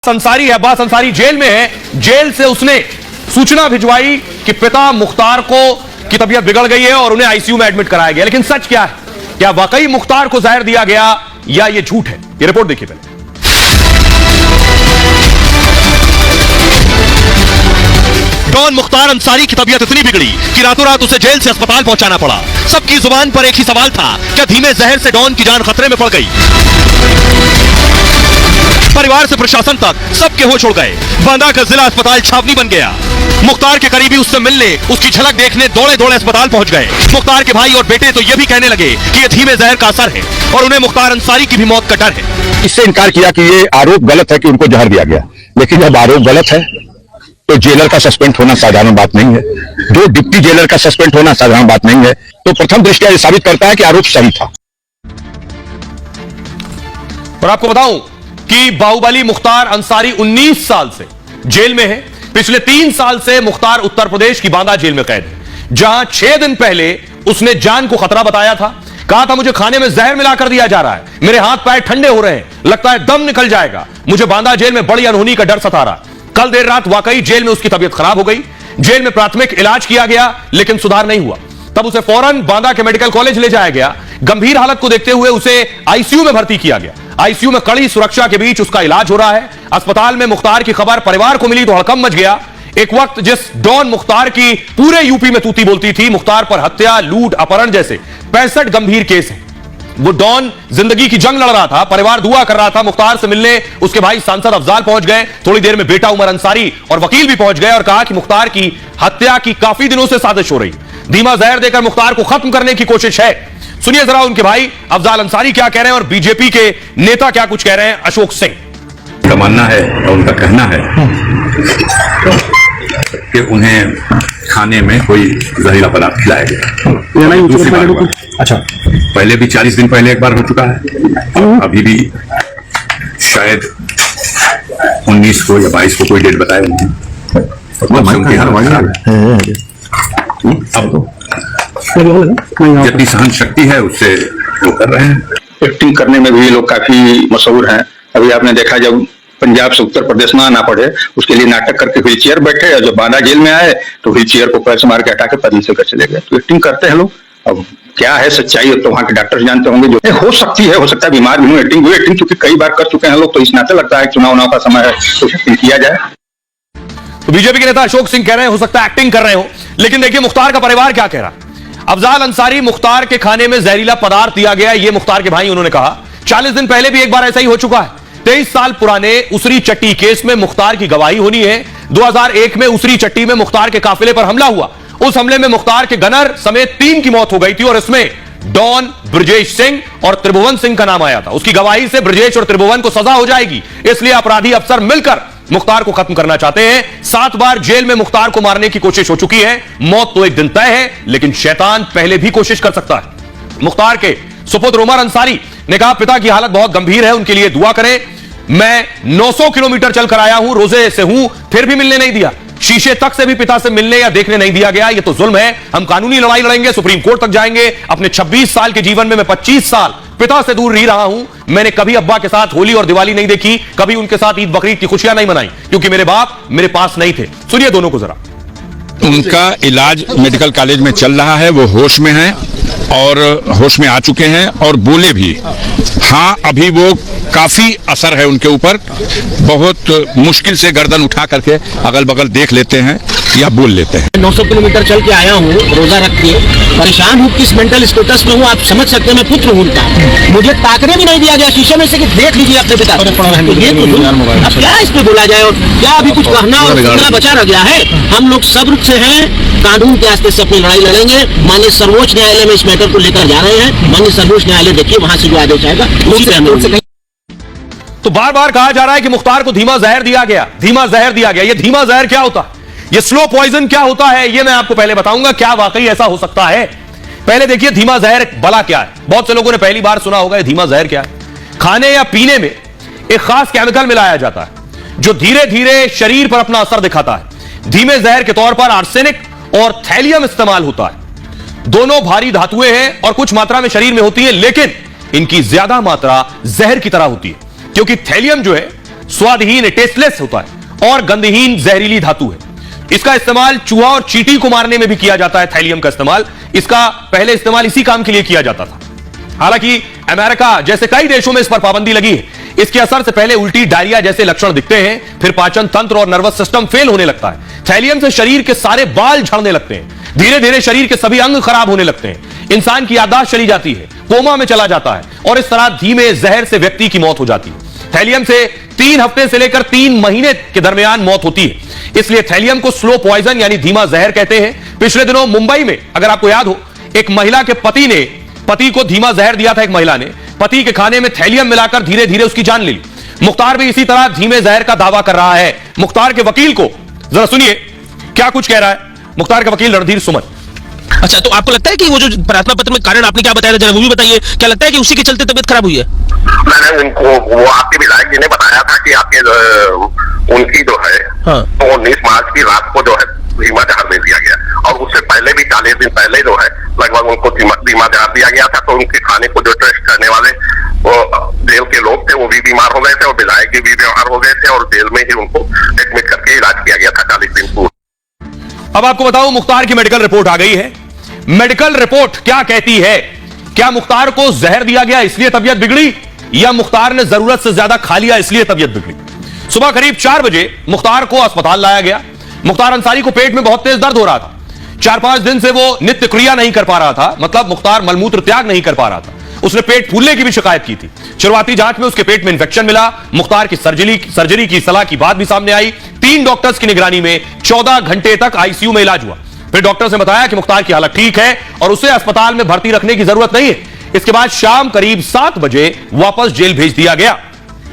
अंसारी है, अब्बास अंसारी जेल में है। जेल से उसने सूचना भिजवाई कि पिता मुख्तार की तबीयत बिगड़ गई है और उन्हें आईसीयू में एडमिट कराया गया। लेकिन सच क्या है? क्या वाकई मुख्तार को जहर दिया गया या यह झूठ है? यह रिपोर्ट देखिए पहले। डॉन मुख्तार अंसारी की तबीयत इतनी बिगड़ी कि रातों रात उसे जेल से अस्पताल पहुंचाना पड़ा। सबकी जुबान पर एक ही सवाल था, क्या धीमे जहर से डॉन की जान खतरे में पड़ गई? परिवार से प्रशासन तक सबके होश उड़ गए। बांदा का जिला अस्पताल छावनी बन गया। मुख्तार के करीबी उससे मिलने, उसकी झलक देखने दौड़े दौड़े अस्पताल पहुंच गए। मुख्तार के भाई और बेटे तो यह भी कहने लगे कि यह धीमे जहर का असर है और उन्हें मुख्तार अंसारी की भी मौत का डर है। इससे इनकार किया कि ये आरोप गलत है कि उनको जहर दिया गया, लेकिन जब आरोप गलत है तो जेलर का सस्पेंड होना साधारण बात नहीं है। जो डिप्टी जेलर का सस्पेंड होना साधारण बात नहीं है। तो प्रथम दृष्टया यह साबित करता है कि आरोप सही था। और आपको बताऊं कि बाहुबली मुख्तार अंसारी 19 साल से जेल में है। पिछले 3 साल से मुख्तार उत्तर प्रदेश की बांदा जेल में कैद है, जहां 6 दिन पहले उसने जान को खतरा बताया था। कहा था मुझे खाने में जहर मिलाकर दिया जा रहा है, मेरे हाथ पैर ठंडे हो रहे हैं, लगता है दम निकल जाएगा, मुझे बांदा जेल में बड़ी अनहोनी का डर सता रहा। कल देर रात वाकई जेल में उसकी तबीयत खराब हो गई। जेल में प्राथमिक इलाज किया गया लेकिन सुधार नहीं हुआ। तब उसे फौरन बांदा के मेडिकल कॉलेज ले जाया गया। गंभीर हालत को देखते हुए उसे आईसीयू में भर्ती किया गया। आईसीयू में कड़ी सुरक्षा के बीच उसका इलाज हो रहा है। अस्पताल में मुख्तार की खबर परिवार को मिली तो हड़कंप मच गया। एक वक्त जिस डॉन मुख्तार की पूरे यूपी में तूती बोलती थी, मुख्तार पर हत्या, लूट, अपहरण जैसे 65 गंभीर केस हैं। वो डॉन जिंदगी की जंग लड़ रहा था। परिवार दुआ कर रहा था। मुख्तार से मिलने उसके भाई सांसद अफजाल पहुंच गए। थोड़ी देर में बेटा उमर अंसारी और वकील भी पहुंच गए और कहा कि मुख्तार की हत्या की काफी दिनों से साजिश हो रही। धीमा जहर देकर मुख्तार को खत्म करने की कोशिश है। सुनिए जरा उनके भाई अफजाल अंसारी क्या कह रहे हैं और बीजेपी के नेता क्या कुछ कह रहे हैं। अशोक सिंह का मानना है और उनका कहना है कि उन्हें खाने में कोई जहरीला पदार्थ खिलाया गया। दूसरी बार हुआ। अच्छा, पहले भी 40 दिन पहले एक बार हो चुका है। अभी भी शायद 19 को या 22 को कोई डेट बताए उन्हें। अब जितनी सहन शक्ति है उससे वो कर रहे हैं। एक्टिंग करने में भी लोग काफी मशहूर हैं। अभी आपने देखा जब पंजाब से उत्तर प्रदेश में आना पड़े, उसके लिए नाटक करके व्हील चेयर बैठे, और जब बांदा जेल में आए तो व्हील चेयर को पैसे मार के हटा के पदली से कर चले गए। तो एक्टिंग करते हैं लोग। अब क्या है सच्चाई तो वहां के डॉक्टर जानते होंगे। जो हो सकती है, हो सकता है बीमार भी हूँ, एक्टिंग हुई। एक्टिंग चूंकि कई बार कर चुके हैं लोग, तो इस नाते लगता है चुनाव का समय है तो एक्टिंग किया जाए। तो बीजेपी के नेता अशोक सिंह कह रहे हैं हो सकता है एक्टिंग कर रहे हो। लेकिन देखिए मुख्तार का परिवार क्या कह रहा है। अफजाल अंसारी, मुख्तार के खाने में जहरीला पदार्थ दिया गया, ये मुख्तार के भाई उन्होंने कहा। 40 दिन पहले भी एक बार ऐसा ही हो चुका है। 23 साल पुराने उसरी चट्टी केस में मुख्तार की गवाही होनी है। 2001 में उसरी चट्टी में मुख्तार के काफिले पर हमला हुआ। उस हमले में मुख्तार के गनर समेत 3 की मौत हो गई थी और इसमें डॉन, ब्रजेश सिंह और त्रिभुवन सिंह का नाम आया था। उसकी गवाही से ब्रजेश और त्रिभुवन को सजा हो जाएगी, इसलिए अपराधी अफसर मिलकर मुख्तार को खत्म करना चाहते हैं। 7 बार जेल में मुख्तार को मारने की कोशिश हो चुकी है। मौत तो एक दिन तय है, लेकिन शैतान पहले भी कोशिश कर सकता है। मुख्तार के सुपुत्र उमर अंसारी ने कहा पिता की हालत बहुत गंभीर है, उनके लिए दुआ करें। मैं 900 किलोमीटर चलकर आया हूं, रोजे से हूं, फिर भी मिलने नहीं दिया। शीशे तक से भी पिता से मिलने या देखने नहीं दिया गया। यह तो जुल्म है। हम कानूनी लड़ाई लड़ेंगे, सुप्रीम कोर्ट तक जाएंगे। अपने 26 साल के जीवन में मैं 25 साल पिता से दूर रह रहा हूं। मैंने कभी अब्बा के साथ होली और दिवाली नहीं देखी, कभी उनके साथ ईद बकरीद की खुशियां नहीं मनाई, क्योंकि मेरे बाप मेरे पास नहीं थे। सुनिए दोनों को जरा। उनका इलाज मेडिकल कॉलेज में चल रहा है। वो होश में हैं और होश में आ चुके हैं और बोले भी। हाँ, अभी वो काफी असर है उनके ऊपर। बहुत मुश्किल से गर्दन उठा करके अगल बगल देख लेते हैं या बोल लेते हैं। 900 किलोमीटर चल के आया हूँ, रोजा रख के परेशान हूँ। किस मेंटल स्टेटस में हूँ आप समझ सकते हैं। मैं पुत्र हूँ उनका, मुझे ताकने भी नहीं दिया गया शीशे में से कि देख लीजिए अपने पिता। तो ये तो अब क्या इस पे बोला जाए और क्या अभी कुछ कहना और सुनना बचा रह गया है। हम लोग सब्र से हैं, कानून के रास्ते से अपनी लड़ाई लड़ेंगे। माननीय सर्वोच्च न्यायालय में इस मैटर को लेकर जा रहे हैं। माननीय सर्वोच्च न्यायालय देखिए वहां से जो आदेश आएगा उसी से हम। तो बार बार कहा जा रहा है कि मुख्तार को धीमा जहर दिया गया, धीमा जहर दिया गया। ये धीमा जहर क्या होता है, ये स्लो पॉइजन क्या होता है, ये मैं आपको पहले बताऊंगा। क्या वाकई ऐसा हो सकता है? पहले देखिए धीमा जहर भला क्या है। बहुत से लोगों ने पहली बार सुना होगा धीमा जहर क्या है। खाने या पीने में एक खास केमिकल मिलाया जाता है जो धीरे धीरे शरीर पर अपना असर दिखाता है। धीमे जहर के तौर पर आर्सेनिक और थैलियम इस्तेमाल होता है। दोनों भारी धातुएं हैं और कुछ मात्रा में शरीर में होती है, लेकिन इनकी ज्यादा मात्रा जहर की तरह होती है, क्योंकि थैलियम जो है स्वादहीन टेस्टलेस होता है और गंधहीन जहरीली धातु है। इसका इस्तेमाल चूहा और चींटी को मारने में भी किया जाता है। थैलियम का इस्तेमाल, इसका पहले इस्तेमाल इसी काम के लिए किया जाता था। हालांकि अमेरिका जैसे कई देशों में इस पर पाबंदी लगी है। इसके असर से पहले उल्टी, डायरिया जैसे लक्षण दिखते हैं, फिर पाचन तंत्र और नर्वस सिस्टम फेल होने लगता है। थैलियम से शरीर के सारे बाल झड़ने लगते हैं, धीरे धीरे शरीर के सभी अंग खराब होने लगते हैं, इंसान की याददाश्त चली जाती है, कोमा में चला जाता है और इस तरह धीमे जहर से व्यक्ति की मौत हो जाती है। थैलियम से 3 हफ्ते से लेकर 3 महीने के दरमियान मौत होती है। इसलिए थैलियम को स्लो पॉइजन यानी धीमा जहर कहते हैं। पिछले दिनों मुंबई में, अगर आपको याद हो, एक महिला के पति को धीमा जहर दिया था। एक महिला ने पति के खाने में थैलियम मिलाकर धीरे धीरे उसकी जान ले ली। मुख्तार भी इसी तरह धीमे जहर का दावा कर रहा है। मुख्तार के वकील को जरा सुनिए क्या कुछ कह रहा है मुख्तार का वकील रणधीर सुमन। अच्छा, तो आपको लगता है कि वो जो प्रार्थना पत्र में कारण आपने क्या बताया था, जरा वो भी बताइए। क्या लगता है कि उसी के चलते तबीयत खराब हुई है? मैंने उनको, वो आपके विधायक जी ने बताया था कि आपके उनकी जो है, हाँ। तो 19 मार्च की रात को जो है धीमा जहर दे दिया गया, और उससे पहले भी 40 दिन पहले जो है लगभग उनको धीमा जहर दिया गया था। तो उनके खाने को जो टेस्ट करने वाले वो जेल के लोग थे, वो भी बीमार हो गए थे और विधायक जी भी बीमार हो गए थे, और जेल में ही उनको एडमिट करके इलाज किया गया था 40 दिन पूर्व। अब आपको बताऊं, मुख्तार की मेडिकल रिपोर्ट आ गई है। मेडिकल रिपोर्ट क्या कहती है? क्या मुख्तार को जहर दिया गया इसलिए तबीयत बिगड़ी, या मुख्तार ने जरूरत से ज्यादा खा लिया इसलिए तबीयत बिगड़ी? सुबह करीब 4 बजे मुख्तार को अस्पताल लाया गया। मुख्तार अंसारी को पेट में बहुत तेज दर्द हो रहा था। 4-5 दिन से वो नित्य क्रिया नहीं कर पा रहा था, मतलब मुख्तार मलमूत्र त्याग नहीं कर पा रहा था। उसने पेट फूलने की भी शिकायत की थी। शुरुआती जांच में उसके पेट में इंफेक्शन मिला। मुख्तार की सर्जरी की सलाह की बात भी सामने आई। 3 डॉक्टर्स की निगरानी में 14 घंटे तक आईसीयू में इलाज हुआ। फिर डॉक्टर ने बताया कि मुख्तार की हालत ठीक है और उसे अस्पताल में भर्ती रखने की जरूरत नहीं है। इसके बाद शाम करीब 7 बजे वापस जेल भेज दिया गया।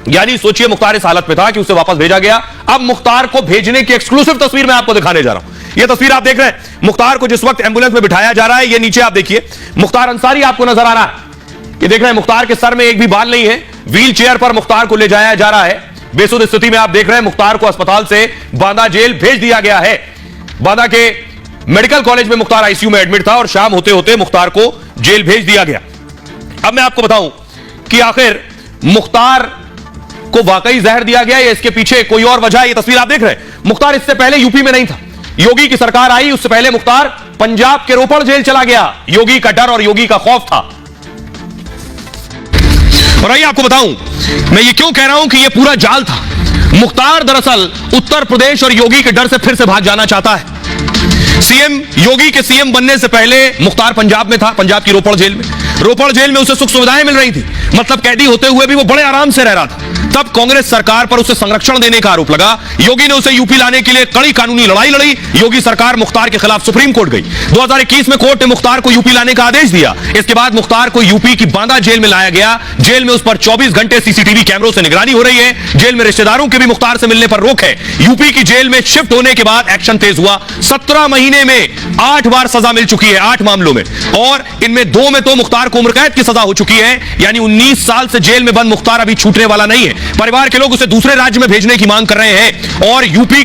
यानी सोचिए, मुख्तार इस हालत में था कि उसे वापस भेजा गया। अब मुख्तार को भेजने की एक्सक्लूसिव तस्वीर मैं आपको दिखाने जा रहा हूं। यह तस्वीर आप देख रहे हैं, मुख्तार को जिस वक्त एम्बुलेंस में बिठाया जा रहा है, ये नीचे आप देखिए मुख्तार अंसारी आपको नजर आ रहा है। ये देख रहे हैं, मुख्तार के सर में एक भी बाल नहीं है। व्हील चेयर पर मुख्तार को ले जाया जा रहा है। बेसुध स्थिति में आप देख रहे हैं मुख्तार को अस्पताल से बांदा जेल भेज दिया गया है। बांदा के मेडिकल कॉलेज में मुख्तार आईसीयू में एडमिट था और शाम होते होते मुख्तार को जेल भेज दिया गया। अब मैं आपको बताऊं कि आखिर मुख्तार को वाकई जहर दिया गया या इसके पीछे कोई और वजह है। ये तस्वीर आप देख रहे हैं, मुख्तार इससे पहले यूपी में नहीं था। योगी की सरकार आई, उससे पहले मुख्तार पंजाब के रोपड़ जेल चला गया। योगी का डर और योगी का खौफ था। और आइए आपको बताऊं मैं ये क्यों कह रहा हूं कि ये पूरा जाल था। मुख्तार दरअसल उत्तर प्रदेश और योगी के डर से फिर से भाग जाना चाहता है। सीएम, योगी के सीएम बनने से पहले मुख्तार पंजाब में था, पंजाब की रोपड़ जेल में। रोपड़ जेल में उसे सुख सुविधाएं मिल रही थी, मतलब कैदी होते हुए भी वो बड़े आराम से रह रहा था। तब कांग्रेस सरकार पर उसे संरक्षण देने का आरोप लगा। योगी ने उसे यूपी लाने के लिए कड़ी कानूनी लड़ाई लड़ी। योगी सरकार मुख्तार के खिलाफ सुप्रीम कोर्ट गई। 2021 में कोर्ट ने मुख्तार को यूपी लाने का आदेश दिया। इसके बाद मुख्तार को यूपी की बांदा जेल में लाया गया। जेल में उस पर 24 घंटे सीसीटीवी कैमरों से निगरानी हो रही है। जेल में रिश्तेदारों के भी मुख्तार से मिलने पर रोक है। यूपी की जेल में शिफ्ट होने के बाद एक्शन तेज हुआ। 17 महीने में 8 बार सजा मिल चुकी है, 8 मामलों में, और इनमें 2 में तो मुख्तार को उम्र कैद की सजा हो चुकी है। यानी 19 साल से जेल में बंद मुख्तार अभी छूटने वाला नहीं है। परिवार के लोग उसे दूसरे राज्य में भेजने की मांग कर रहे हैं और यूपी की